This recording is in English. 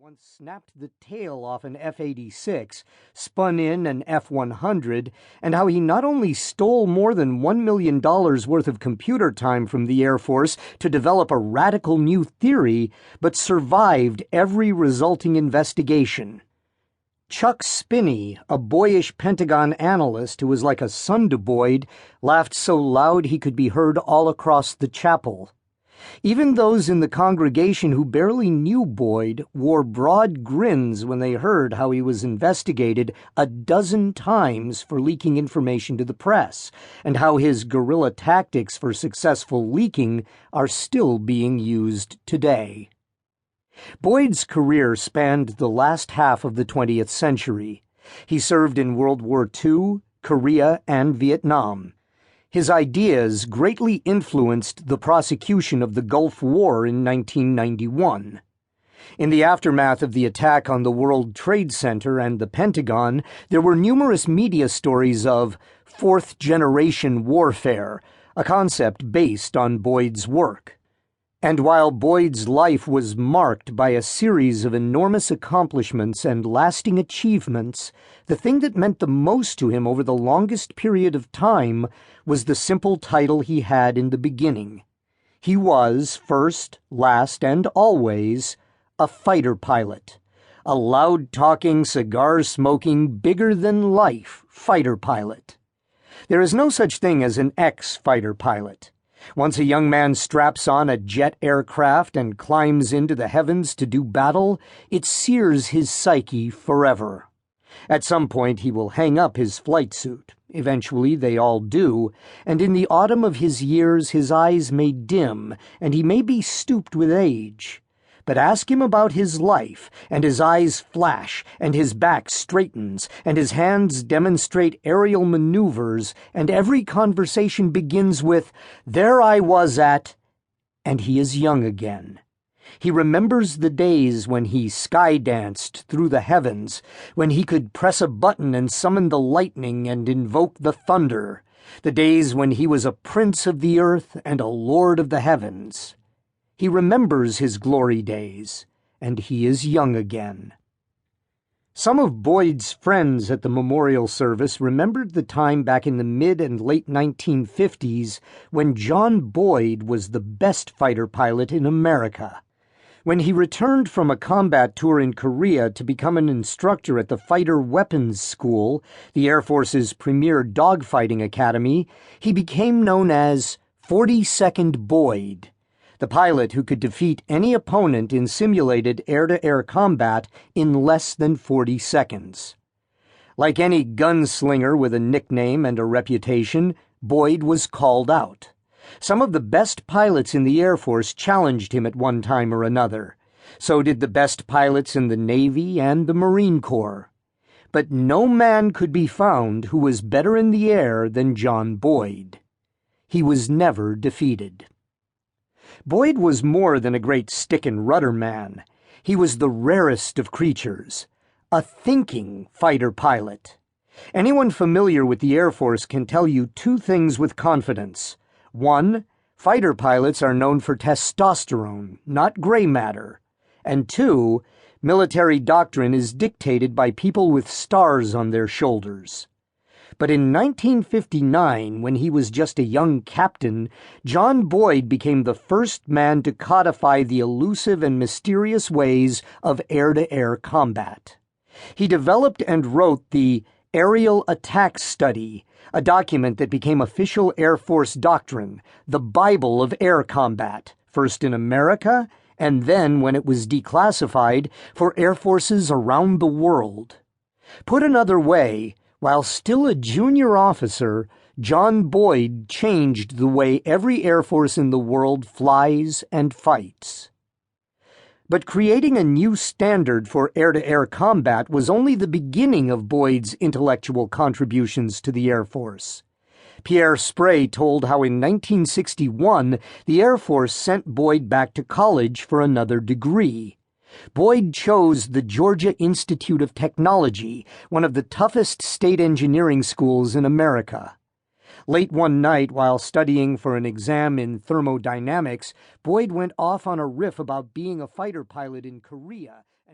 once snapped the tail off an F-86, spun in an F-100, and how he not only stole more than $1 million worth of computer time from the Air Force to develop a radical new theory, but survived every resulting investigation. Chuck Spinney, a boyish Pentagon analyst who was like a son to Boyd, laughed so loud he could be heard all across the chapel. Even those in the congregation who barely knew Boyd wore broad grins when they heard how he was investigated a dozen times for leaking information to the press, and how his guerrilla tactics for successful leaking are still being used today. Boyd's career spanned the last half of the 20th century. He served in World War II, Korea, and Vietnam. His ideas greatly influenced the prosecution of the Gulf War in 1991. In the aftermath of the attack on the World Trade Center and the Pentagon, there were numerous media stories of fourth-generation warfare, a concept based on Boyd's work. And while Boyd's life was marked by a series of enormous accomplishments and lasting achievements, the thing that meant the most to him over the longest period of time was the simple title he had in the beginning. He was, first, last, and always, a fighter pilot. A loud-talking, cigar-smoking, bigger-than-life fighter pilot. There is no such thing as an ex-fighter pilot. Once a young man straps on a jet aircraft and climbs into the heavens to do battle, it sears his psyche forever. At some point he will hang up his flight suit. Eventually they all do, and in the autumn of his years his eyes may dim, and he may be stooped with age. But ask him about his life, and his eyes flash, and his back straightens, and his hands demonstrate aerial maneuvers, and every conversation begins with, "There I was at," and he is young again. He remembers the days when he sky-danced through the heavens, when he could press a button and summon the lightning and invoke the thunder, the days when he was a prince of the earth and a lord of the heavens. He remembers his glory days, and he is young again. Some of Boyd's friends at the memorial service remembered the time back in the mid and late 1950s when John Boyd was the best fighter pilot in America. When he returned from a combat tour in Korea to become an instructor at the Fighter Weapons School, the Air Force's premier dogfighting academy, he became known as 42nd Boyd, the pilot who could defeat any opponent in simulated air-to-air combat in less than 40 seconds. Like any gunslinger with a nickname and a reputation, Boyd was called out. Some of the best pilots in the Air Force challenged him at one time or another. So did the best pilots in the Navy and the Marine Corps. But no man could be found who was better in the air than John Boyd. He was never defeated. Boyd was more than a great stick-and-rudder man. He was the rarest of creatures, a thinking fighter pilot. Anyone familiar with the Air Force can tell you two things with confidence. One, fighter pilots are known for testosterone, not gray matter. And two, military doctrine is dictated by people with stars on their shoulders. But in 1959, when he was just a young captain, John Boyd became the first man to codify the elusive and mysterious ways of air-to-air combat. He developed and wrote the Aerial Attack Study, a document that became official Air Force doctrine, the Bible of air combat, first in America, and then, when it was declassified, for air forces around the world. Put another way, while still a junior officer, John Boyd changed the way every Air Force in the world flies and fights. But creating a new standard for air-to-air combat was only the beginning of Boyd's intellectual contributions to the Air Force. Pierre Sprey told how in 1961 the Air Force sent Boyd back to college for another degree. Boyd chose the Georgia Institute of Technology, one of the toughest state engineering schools in America. Late one night, while studying for an exam in thermodynamics, Boyd went off on a riff about being a fighter pilot in Korea